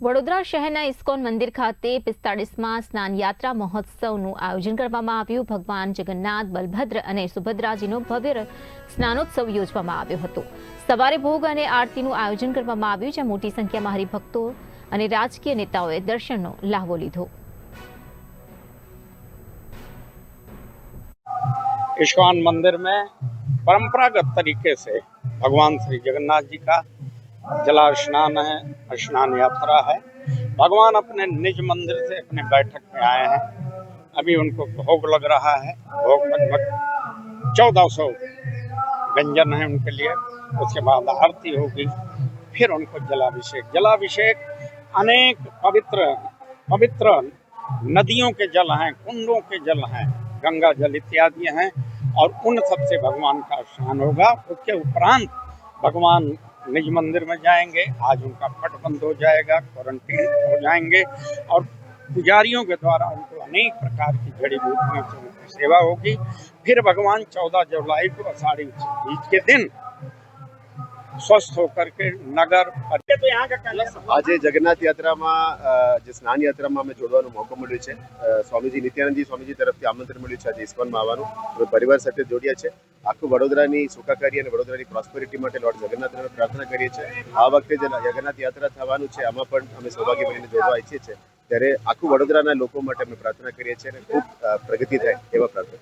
વડોદરા શહેરના ઇસ્કોન મંદિર ખાતે 45માં સ્નાન યાત્રા મહોત્સવનું આયોજન કરવામાં આવ્યું। ભગવાન જગન્નાથ, બલભદ્ર અને સુભદ્રાજીનો ભવ્ય સ્નાનોત્સવ યોજવામાં આવ્યો હતો। સવારે ભોગ અને આરતીનું આયોજન કરવામાં આવ્યું, જ્યાં મોટી સંખ્યામાં હરિભક્તો અને રાજકીય નેતાઓએ દર્શનનો લાહવો લીધો। इस्कॉन मंदिर में परंपरागत तरीके से भगवान श्री जगन्नाथ जी का जला स्नान है, स्नान यात्रा है। भगवान अपने निज मंदिर से अपने बैठक में आए हैं। अभी उनको भोग लग रहा है। भोग लगभग 1400 व्यंजन है उनके लिए। उसके बाद आरती होगी, फिर उनको जलाभिषेक अनेक पवित्र नदियों के जल हैं, कुंडों के जल हैं, गंगा जल इत्यादि हैं, और उन सबसे भगवान का स्नान होगा। उसके उपरांत भगवान निज मंदिर में जाएंगे। आज उनका पट बंद हो जाएगा, क्वारंटीन हो जाएंगे, और पुजारियों के द्वारा उनको अनेक प्रकार की जड़ी बूटियों से उनकी सेवा होगी। फिर भगवान 14 जुलाई को आषाढ़ी बीज के दिन स्वस्थ होकर के नगर तो यहाँ का आज जगन्नाथ यात्रा में स्नान यात्रा में अमे जोड़વાનો મોકો મળ્યો છે। સ્વામીજી નિત્યાનંદજી સ્વામીજી તરફથી આમંત્રણ મળ્યું છે આજે ઇસ્કોનમાં આવવાનું। અમે પરિવાર સાથે જોડ્યા છે। આખું વડોદરાની સુખાકારી અને વડોદરાની પ્રોસ્પેરિટી માટે લોર્ડ જગન્નાથને અમે પ્રાર્થના કરીએ છીએ। આ વખતે જગન્નાથ યાત્રા થવાનું છે, આમાં પણ અમે સૌભાગ્ય બનીને જોડવા ઈચ્છીએ છીએ। ત્યારે આખું વડોદરાના લોકો માટે અમે પ્રાર્થના કરીએ છીએ અને ખૂબ પ્રગતિ થાય એવા પ્રાર્થના।